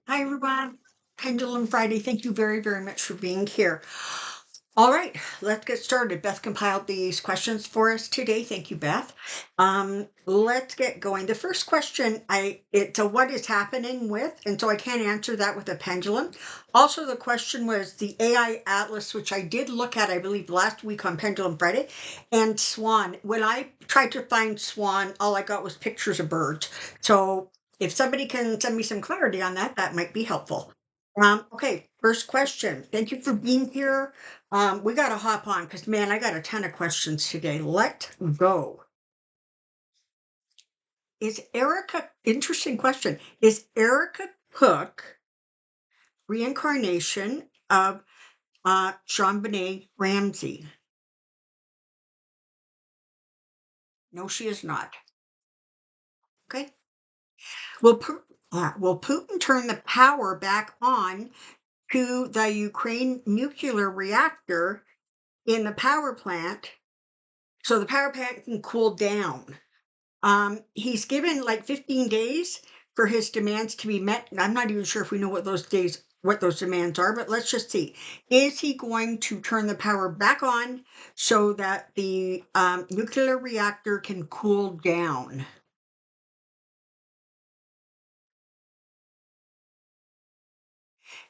Hi, everyone. Pendulum Friday. Thank you very, very much for being here. All right, let's get started. Beth compiled these questions for us today. Thank you, Beth. Let's get going. The first question, it's a what is happening with, and so I can't answer that with a pendulum. Also, the question was the AI Atlas, which I did look at, I believe, last week on Pendulum Friday, and Swan. When I tried to find Swan, all I got was pictures of birds. So if somebody can send me some clarity on that, that might be helpful. Okay, first question. Thank you for being here. We got to hop on because, man, I got a ton of questions today. Let go. Is Erica, interesting question. Is Erica Cook reincarnation of Jean Benet Ramsey? No, she is not. Okay. Will Putin turn the power back on to the Ukraine nuclear reactor in the power plant so the power plant can cool down? He's given like 15 days for his demands to be met. And I'm not even sure if we know what those demands are, but let's just see. Is he going to turn the power back on so that the nuclear reactor can cool down?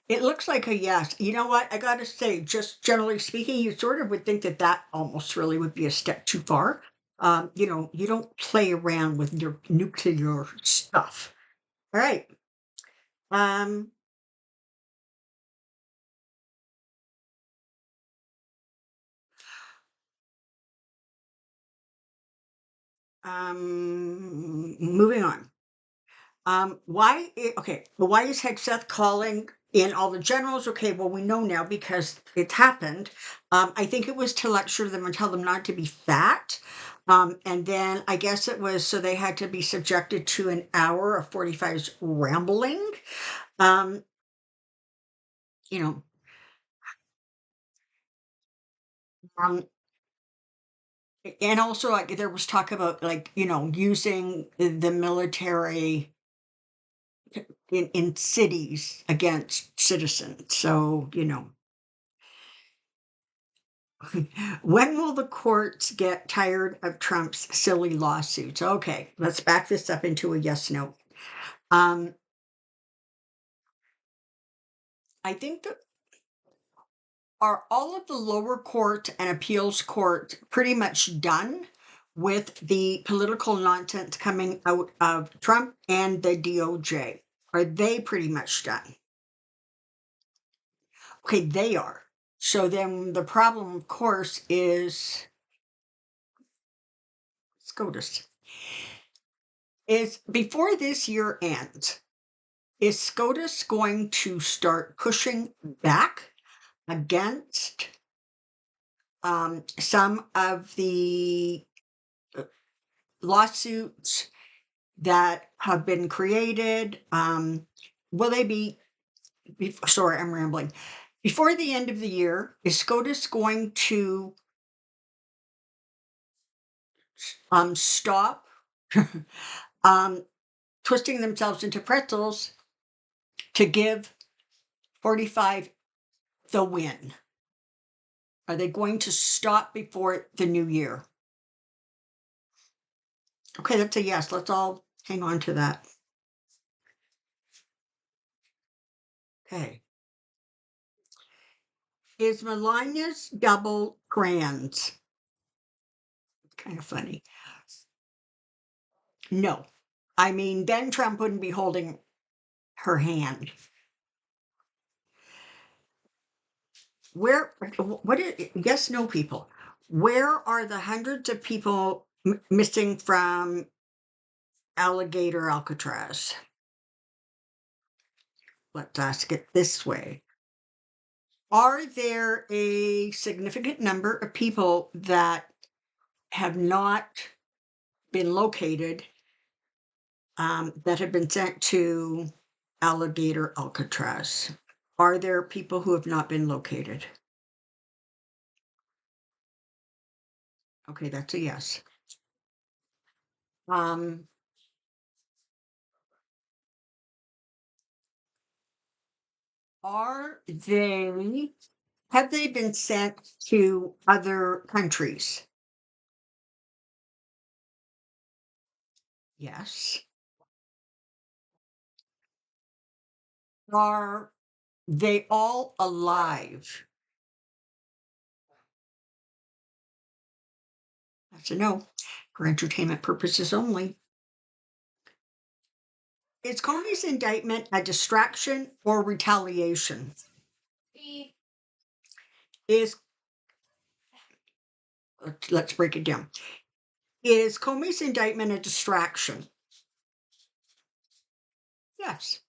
It looks like a yes. You know what? I got to say, just generally speaking, you sort of would think that that almost really would be a step too far. You don't play around with your nuclear stuff. All right. Um, Moving on. Why is Hegseth calling in all the generals? Okay, well, we know now because it's happened. I think it was to lecture them and tell them not to be fat. And then I guess it was so they had to be subjected to an hour of 45's rambling. Um, you know, um, and also like there was talk about like, using the military in cities against citizens. So, when will the courts get tired of Trump's silly lawsuits? Okay, let's back this up into a yes no. Um, I think that are all of the lower court and appeals court pretty much done with the political nonsense coming out of Trump and the DOJ? Are they pretty much done? Okay, they are. So then the problem, of course, is SCOTUS. Is before this year ends, is SCOTUS going to start pushing back against some of the lawsuits that have been created? Will they sorry, I'm rambling. Before the end of the year, is SCOTUS going to stop um, twisting themselves into pretzels to give 45 the win? Are they going to stop before the new year? Okay, that's a yes. Let's all hang on to that. Okay. Is Melania's double trans? Kind of funny. No. I mean, then Trump wouldn't be holding her hand. Yes, no people. Where are the hundreds of people missing from Alligator Alcatraz? Let's ask it this way. Are there a significant number of people that have not been located that have been sent to Alligator Alcatraz? Are there people who have not been located? Okay, that's a yes. Um, Are they have they been sent to other countries? Yes. Are they all alive? That's a no. For entertainment purposes only. Is Comey's indictment a distraction or retaliation? Is let's break it down. Is Comey's indictment a distraction? Yes.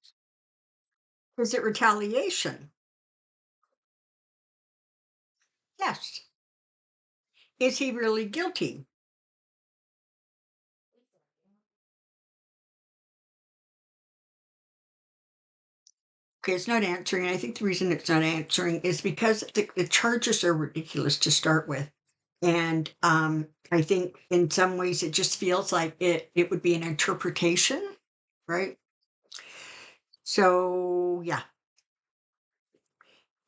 Is it retaliation? Yes. Is he really guilty? Okay, it's not answering. And I think the reason it's not answering is because the charges are ridiculous to start with. And I think in some ways it just feels like it would be an interpretation, right? So yeah.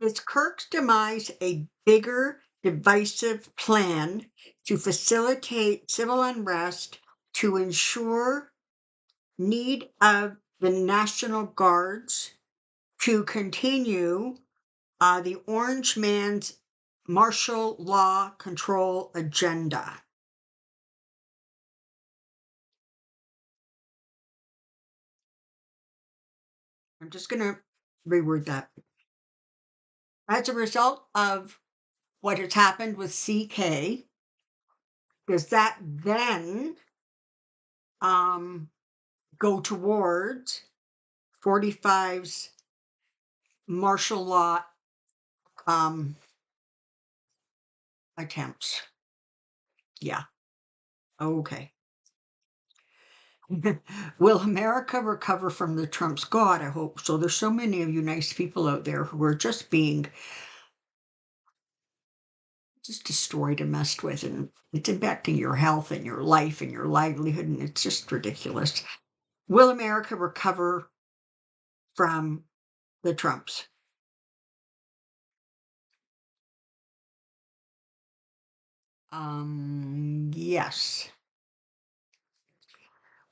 Is Kirk's demise a bigger divisive plan to facilitate civil unrest to ensure need of the National Guards to continue the Orange Man's martial law control agenda? I'm just going to reword that. As a result of what has happened with CK, does that then um, go towards 45's martial law um, attempts? Yeah. Okay. Will America recover from the Trump's God? I hope so. There's so many of you nice people out there who are just being just destroyed and messed with, and it's impacting your health and your life and your livelihood, and it's just ridiculous. Will America recover from the Trumps? Yes.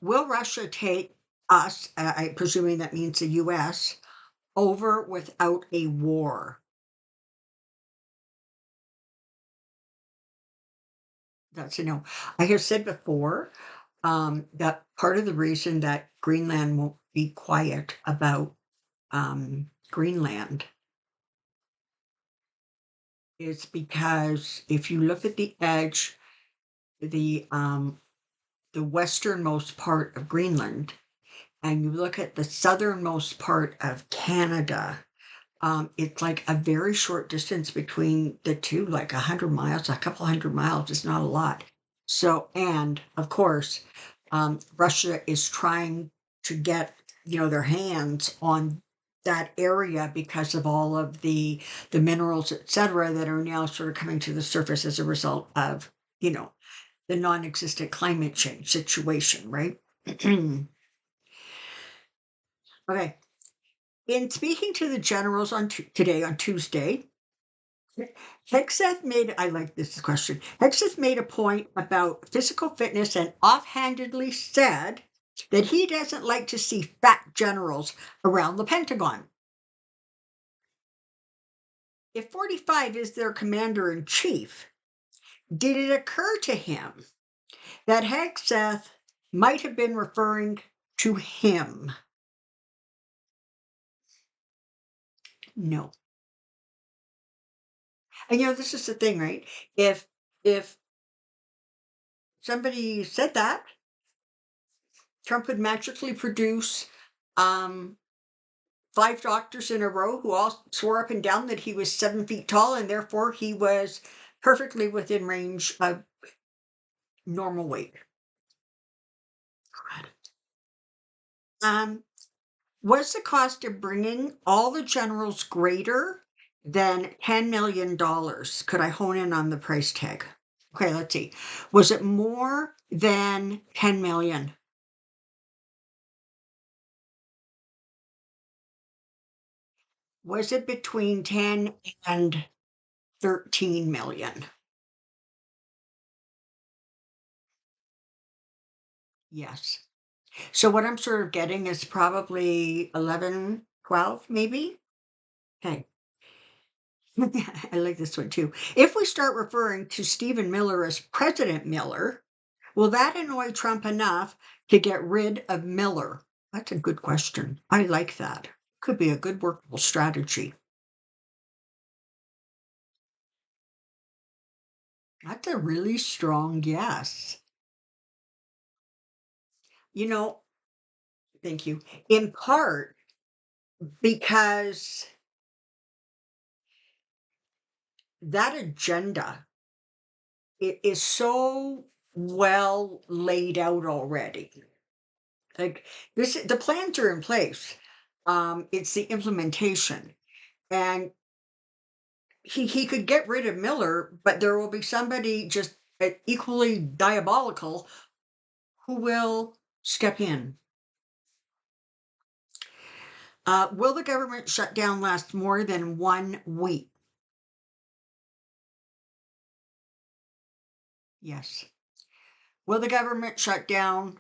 Will Russia take us, I presuming that means the US, over without a war? That's a no. I have said before that part of the reason that Greenland won't be quiet about Greenland is because if you look at the edge, the um, the westernmost part of Greenland, and you look at the southernmost part of Canada, it's like a very short distance between the two, like 100 miles, a couple 100 miles is not a lot. So, and of course, Russia is trying to get, their hands on that area because of all of the minerals, et cetera, that are now sort of coming to the surface as a result of, the non-existent climate change situation, right? Okay. In speaking to the generals on today on Tuesday, Hegseth made, I like this question. Hegseth made a point about physical fitness and offhandedly said that he doesn't like to see fat generals around the Pentagon. If 45 is their commander in chief, did it occur to him that Hegseth might have been referring to him? No. And this is the thing, right? If somebody said that, Trump would magically produce um, 5 doctors in a row who all swore up and down that he was 7 feet tall and therefore he was perfectly within range of normal weight. Um, was the cost of bringing all the generals greater than $10 million? Could I hone in on the price tag? Okay, let's see. Was it more than 10 million? Was it between 10 and 13 million? Yes. So what I'm sort of getting is probably 11, 12, maybe? Okay. I like this one too. If we start referring to Stephen Miller as President Miller, will that annoy Trump enough to get rid of Miller? That's a good question. I like that. Could be a good workable strategy. That's a really strong yes. You know, thank you. In part because that agenda it is so well laid out already. Like the plans are in place. It's the implementation. And he could get rid of Miller, but there will be somebody just equally diabolical who will step in. Will the government shutdown last more than 1 week? Yes. Will the government shutdown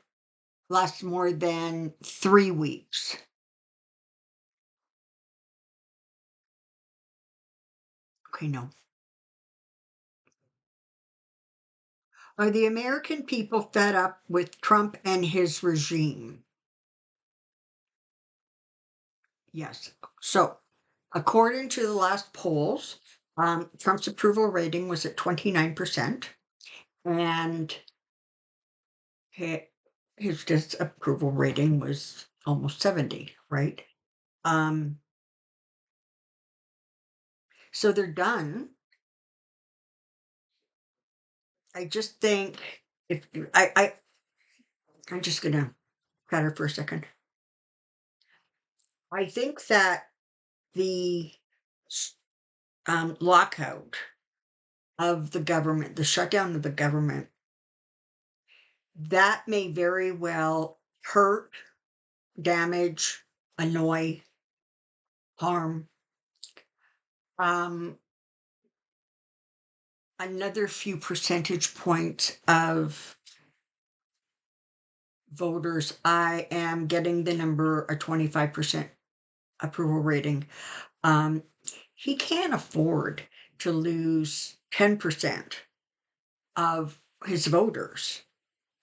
last more than 3 weeks? Okay, no. Are the American people fed up with Trump and his regime? Yes. So, according to the last polls, Trump's approval rating was at 29%, and his disapproval rating was almost 70, right? Um, so they're done. I just think if I'm just gonna cut her for a second. I think that the lockout of the government, the shutdown of the government, that may very well hurt, damage, annoy, harm um, another few percentage points of voters. I am getting the number a 25% approval rating. Um, he can't afford to lose 10% of his voters,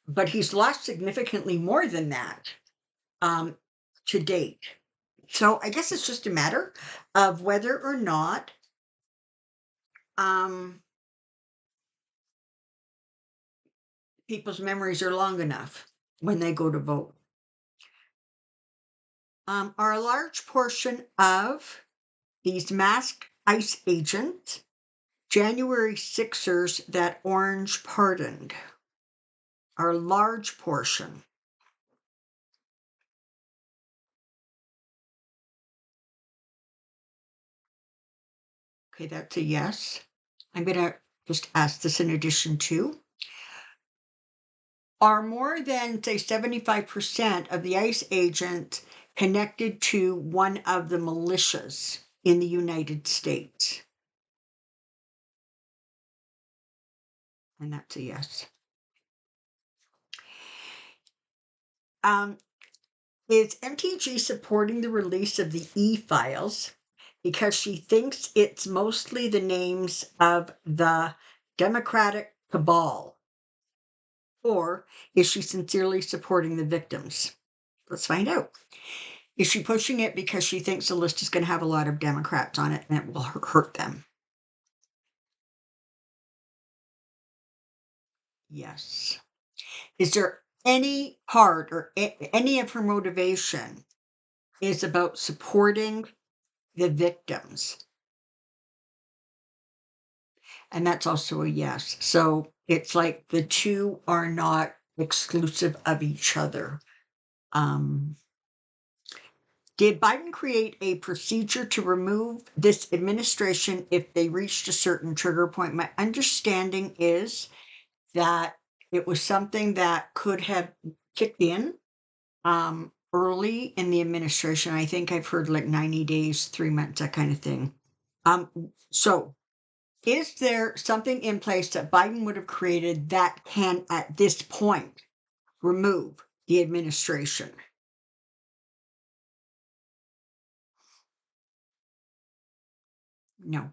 but he's lost significantly more than that um, to date. So I guess it's just a matter of whether or not um, people's memories are long enough when they go to vote. Are a large portion of these masked ICE agents January Sixers that Orange pardoned? Are a large portion. Okay, that's a yes. I'm going to just ask this in addition to. Are more than, say, 75% of the ICE agents connected to one of the militias in the United States? And that's a yes. Um, is MTG supporting the release of the e-files because she thinks it's mostly the names of the Democratic cabal? Or is she sincerely supporting the victims? Let's find out. Is she pushing it because she thinks the list is going to have a lot of Democrats on it and it will hurt them? Yes. Is there any part or any of her motivation is about supporting the victims? And that's also a yes. So it's like the two are not exclusive of each other. Um, did Biden create a procedure to remove this administration if they reached a certain trigger point? My understanding is that it was something that could have kicked in early in the administration. I think I've heard like 90 days, 3 months, that kind of thing. So is there something in place that Biden would have created that can, at this point, remove the administration? No.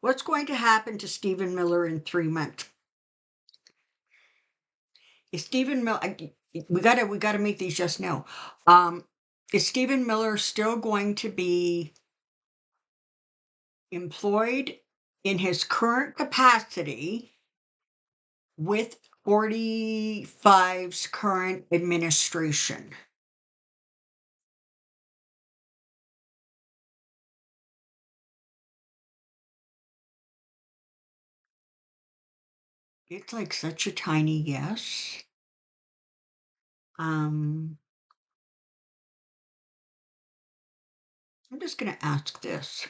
What's going to happen to Stephen Miller in 3 months? Is Stephen Miller? We gotta make these just now. Is Stephen Miller still going to be employed in his current capacity with 45's current administration? It's like such a tiny yes. Um, I'm just going to ask this.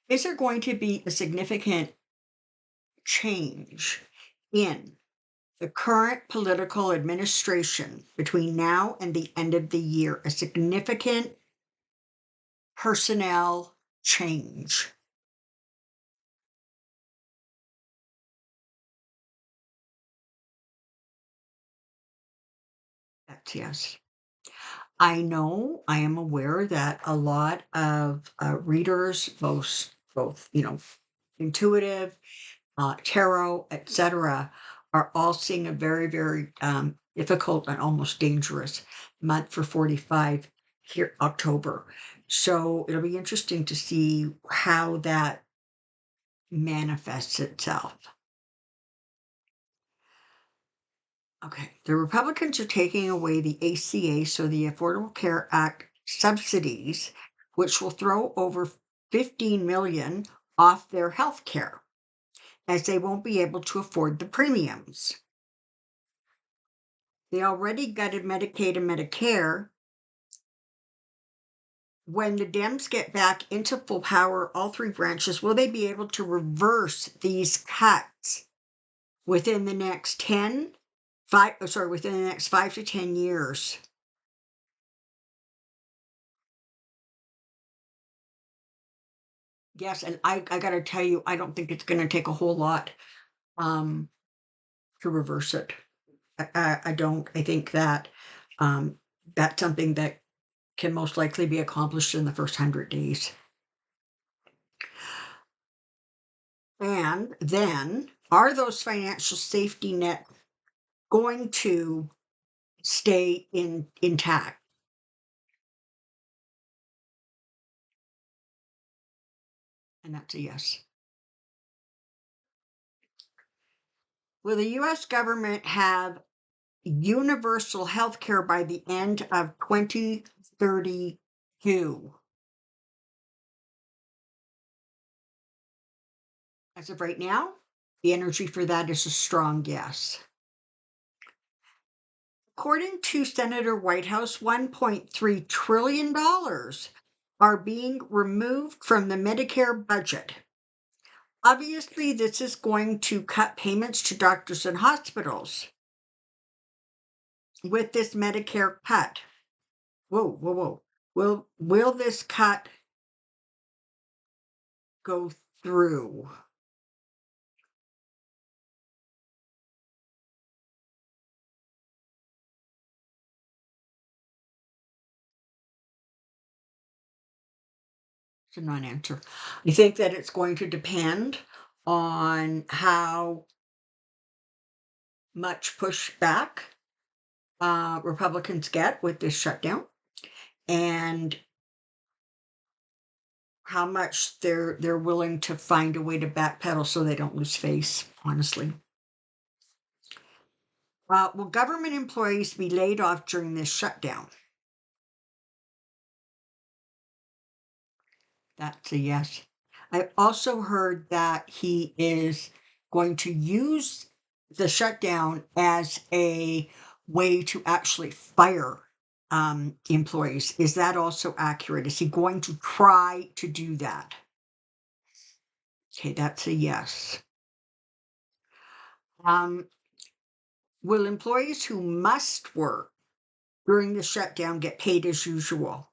Is there going to be a significant change in the current political administration between now and the end of the year? A significant personnel change? That's yes. I know, I am aware that a lot of readers, both, intuitive, tarot, etc., are all seeing a very, very difficult and almost dangerous month for 45 here, October. So it'll be interesting to see how that manifests itself. Okay, the Republicans are taking away the ACA, so the Affordable Care Act subsidies, which will throw over 15 million off their health care, as they won't be able to afford the premiums. They already gutted Medicaid and Medicare. When the Dems get back into full power, all three branches, will they be able to reverse these cuts within the next within the next 5 to 10 years? Yes, and I gotta tell you, I don't think it's gonna take a whole lot um, to reverse it. I don't. I think that um, that's something that can most likely be accomplished in the first 100 days. And then, are those financial safety net going to stay intact? And that's a yes. Will the U.S. government have universal health care by the end of 2032? As of right now, the energy for that is a strong yes. According to Senator Whitehouse, $1.3 trillion are being removed from the Medicare budget. Obviously, this is going to cut payments to doctors and hospitals with this Medicare cut. Whoa, whoa, whoa. Will this cut go through? It's a non-answer. I think that it's going to depend on how much pushback Republicans get with this shutdown, and how much they're willing to find a way to backpedal so they don't lose face. Honestly, will government employees be laid off during this shutdown? That's a yes. I also heard that he is going to use the shutdown as a way to actually fire employees. Is that also accurate? Is he going to try to do that? Okay, that's a yes. Um, will employees who must work during the shutdown get paid as usual?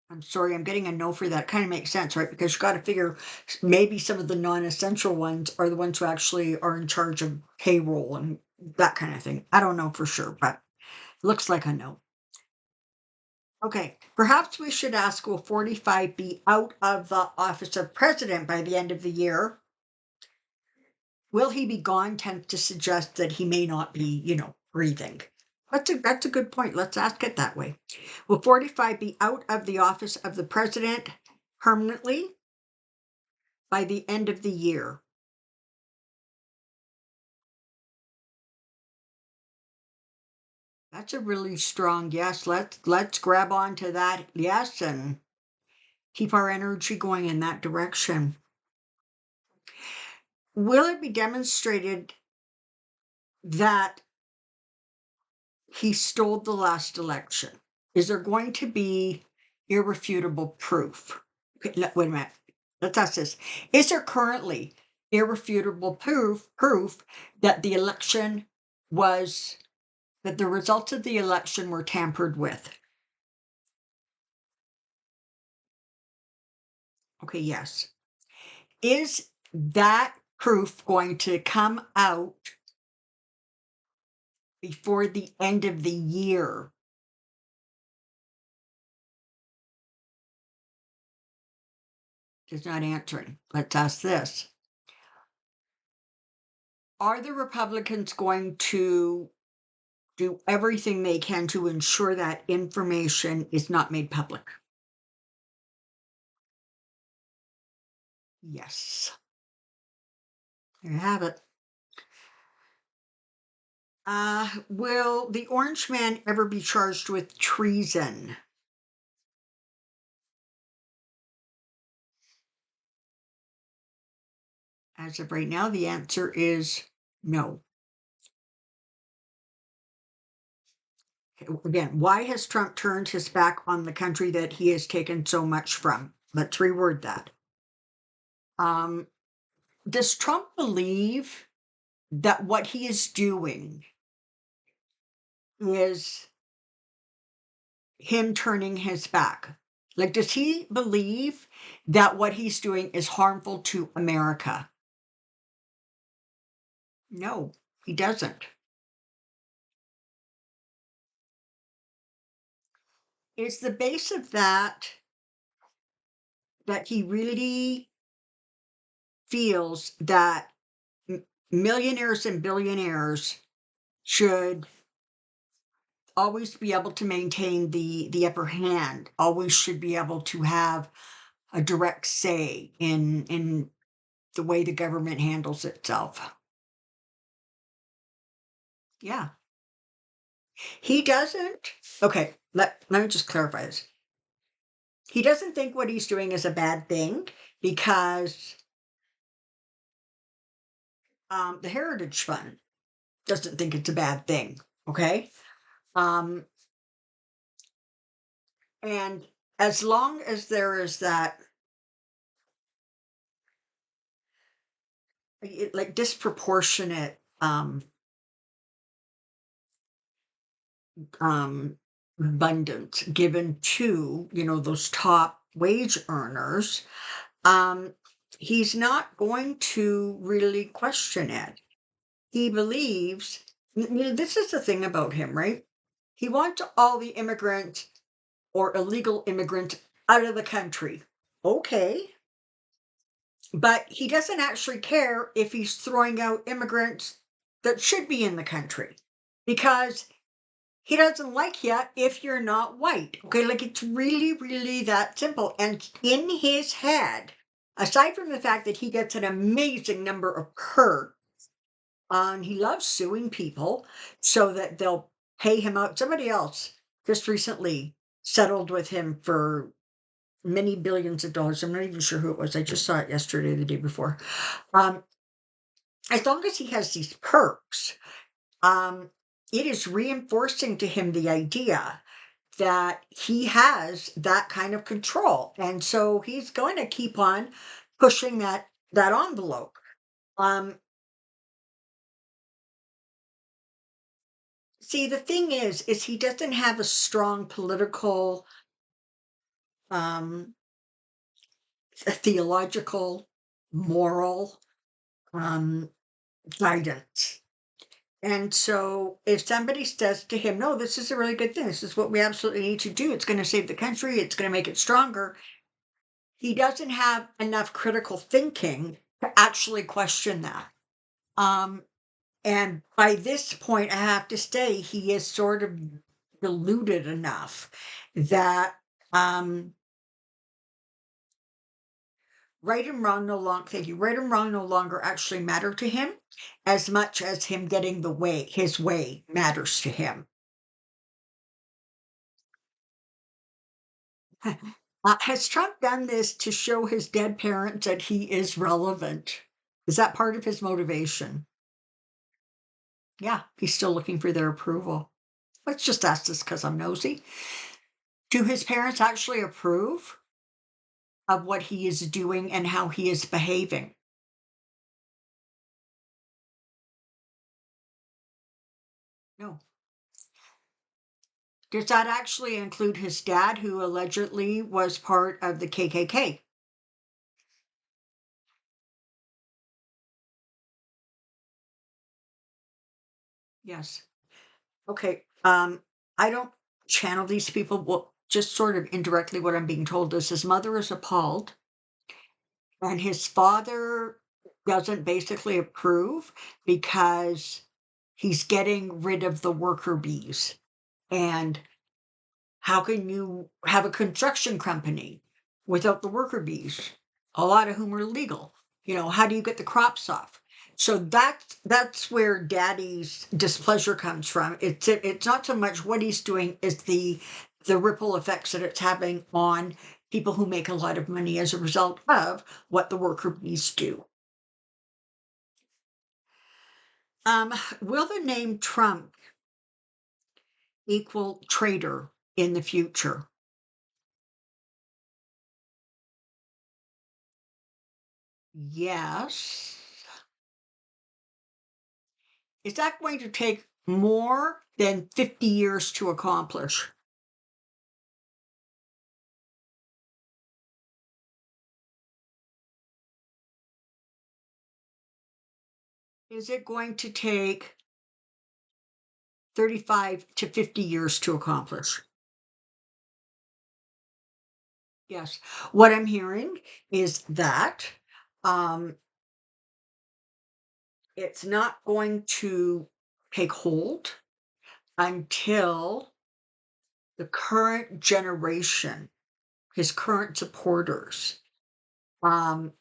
I'm sorry, I'm getting a no for that. Kind of makes sense, right? Because you got to figure maybe some of the non-essential ones are the ones who actually are in charge of payroll and that kind of thing. I don't know for sure, but looks like a no. Okay, perhaps we should ask, will 45 be out of the office of president by the end of the year? Will he be gone tends to suggest that he may not be, breathing. That's a good point. Let's ask it that way. Will 45 be out of the office of the president permanently by the end of the year? That's a really strong yes. Let's grab onto that yes and keep our energy going in that direction. Will it be demonstrated that he stole the last election? Is there going to be irrefutable proof? Okay, wait a minute. Let's ask this. Is there currently irrefutable proof that that the results of the election were tampered with? Okay, yes. Is that proof going to come out before the end of the year? Is not answering. Let's ask this. Are the Republicans going to do everything they can to ensure that information is not made public? Yes. There you have it. Will the Orange Man ever be charged with treason? As of right now, the answer is no. Again, why has Trump turned his back on the country that he has taken so much from? Let's reword that. Um, does Trump believe that what he is doing is him turning his back? Like, does he believe that what he's doing is harmful to America? No, he doesn't. Is the base of that he really feels that millionaires and billionaires should always be able to maintain the upper hand, always should be able to have a direct say in the way the government handles itself. Yeah. He doesn't. Okay, let me just clarify this. He doesn't think what he's doing is a bad thing because the Heritage Fund doesn't think it's a bad thing. Okay. Um, and as long as there is that like disproportionate um abundance given to those top wage earners, um he's not going to really question it. He believes, this is the thing about him, right? He wants all the immigrants or illegal immigrants out of the country. Okay. But he doesn't actually care if he's throwing out immigrants that should be in the country because he doesn't like you if you're not white. Okay, like it's really, really that simple. And in his head, aside from the fact that he gets an amazing number of perks, he loves suing people so that they'll pay him out. Somebody else just recently settled with him for many billions of dollars. I'm not even sure who it was. I just saw it yesterday or the day before. Um, as long as he has these perks, um, it is reinforcing to him the idea that he has that kind of control. And so he's going to keep on pushing that envelope. Um, See, the thing is he doesn't have a strong political, um, a theological, moral, um, guidance. And so if somebody says to him, no, this is a really good thing. This is what we absolutely need to do. It's going to save the country. It's going to make it stronger. He doesn't have enough critical thinking to actually question that. Um, and by this point, I have to say, he is sort of deluded enough that right and wrong no longer, thank you, right and wrong no longer actually matter to him as much as him getting his way matters to him. Has Trump done this to show his dead parents that he is relevant? Is that part of his motivation? Yeah, he's still looking for their approval. Let's just ask this because I'm nosy. Do his parents actually approve of what he is doing and how he is behaving? No. Does that actually include his dad, who allegedly was part of the KKK? Yes. Okay. I don't channel these people. Well, just sort of indirectly, what I'm being told is his mother is appalled, and his father doesn't basically approve because he's getting rid of the worker bees. And how can you have a construction company without the worker bees, a lot of whom are illegal? How do you get the crops off? So that's where daddy's displeasure comes from. It's not so much what he's doing, it's the ripple effects that it's having on people who make a lot of money as a result of what the worker bees do. Um, will the name Trump equal traitor in the future? Yes. Is that going to take more than 50 years to accomplish? Is it going to take 35 to 50 years to accomplish? Yes. What I'm hearing is that um, it's not going to take hold until the current generation, his current supporters, um,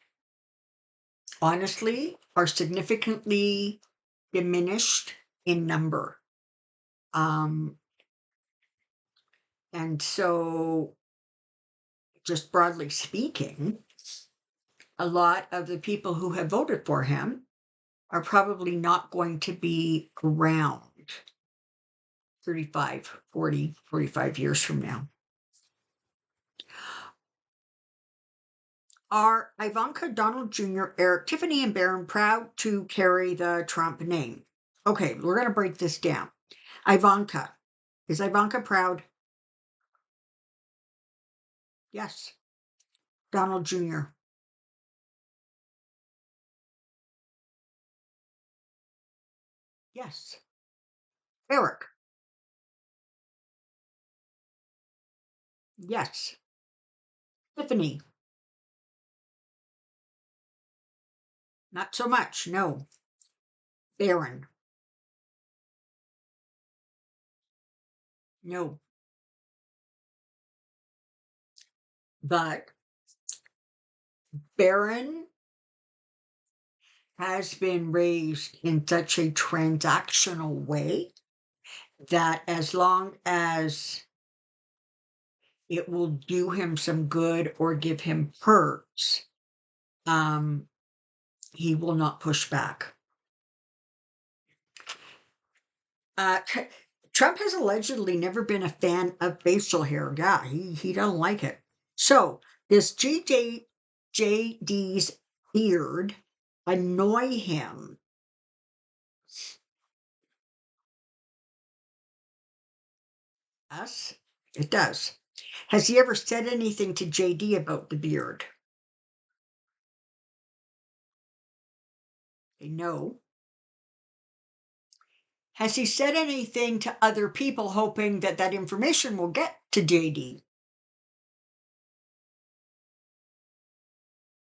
honestly, are significantly diminished in number. Um, and so, just broadly speaking, a lot of the people who have voted for him are probably not going to be around 35, 40, 45 years from now. Are Ivanka, Donald Jr., Eric, Tiffany, and Barron proud to carry the Trump name? Okay, we're going to break this down. Ivanka. Is Ivanka proud? Yes. Donald Jr. Yes. Eric. Yes. Tiffany. Not so much. No. Barron. No. But Barron has been raised in such a transactional way that as long as it will do him some good or give him perks, um, he will not push back. Tr- Trump has allegedly never been a fan of facial hair. Yeah, he don't like it. So does JD's beard annoy him? Yes, it does. Has he ever said anything to JD about the beard? No. Has he said anything to other people hoping that that information will get to JD?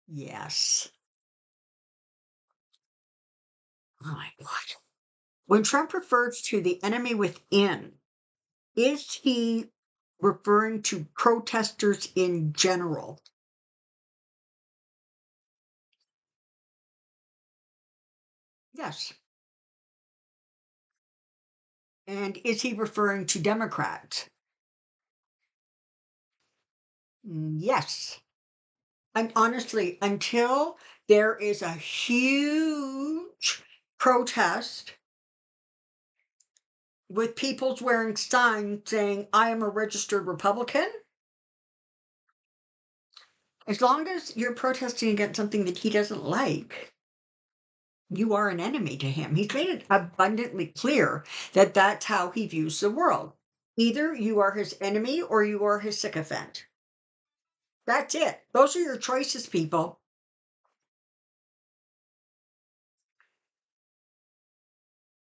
Yes. Oh my God. When Trump refers to the enemy within, is he referring to protesters in general? Yes. And is he referring to Democrats? Yes. And honestly, until there is a huge protest with people wearing signs saying, I am a registered Republican, as long as you're protesting against something that he doesn't like, you are an enemy to him. He's made it abundantly clear that that's how he views the world. Either you are his enemy or you are his sycophant. That's it. Those are your choices, people.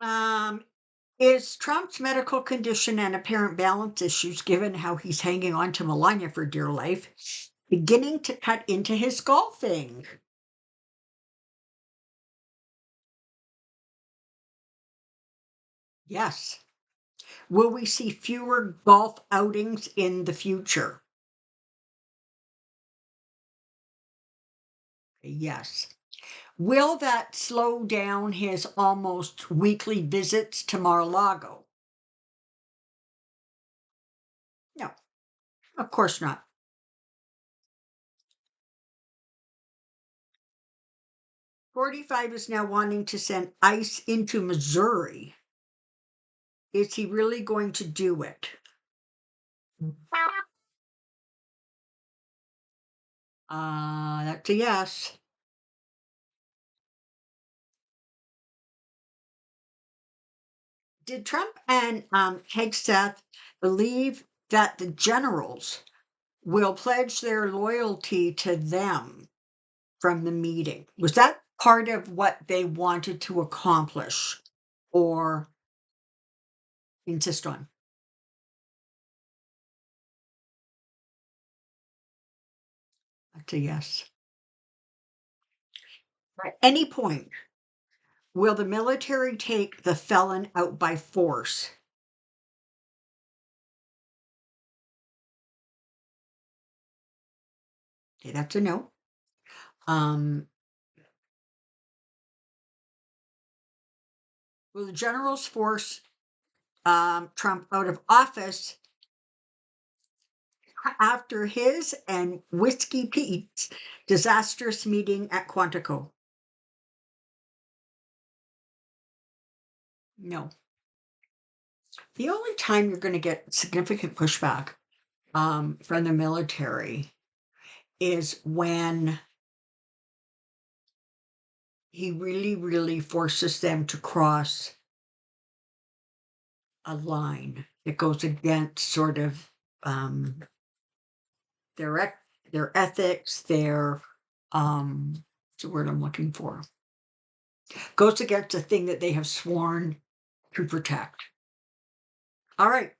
Um, is Trump's medical condition and apparent balance issues, given how he's hanging on to Melania for dear life, beginning to cut into his golfing? Yes. Will we see fewer golf outings in the future? Yes. Will that slow down his almost weekly visits to Mar-a-Lago? No, of course not. 45 is now wanting to send ICE into Missouri. Is he really going to do it? That's a yes. Did Trump and Hegseth believe that the generals will pledge their loyalty to them from the meeting? Was that part of what they wanted to accomplish or insist on? That's a yes. At any point, will the military take the felon out by force? Okay, that's a no. Um, will the generals force Trump out of office after his and Whiskey Pete's disastrous meeting at Quantico? No. The only time you're going to get significant pushback from the military is when he really, really forces them to cross a line that goes against sort of their their ethics, their what's the word I'm looking for? Goes against the thing that they have sworn to protect. All right.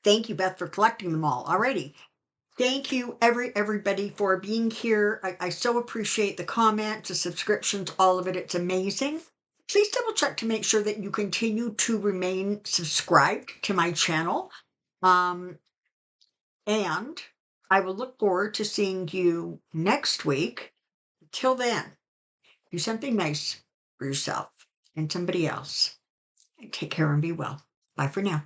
Thank you, Beth, for collecting them all. Alrighty. Thank you, everybody, for being here. I so appreciate the comments, the subscriptions, all of it. It's amazing. Please double check to make sure that you continue to remain subscribed to my channel. Um, and I will look forward to seeing you next week. Till then, do something nice for yourself and somebody else. And take care and be well. Bye for now.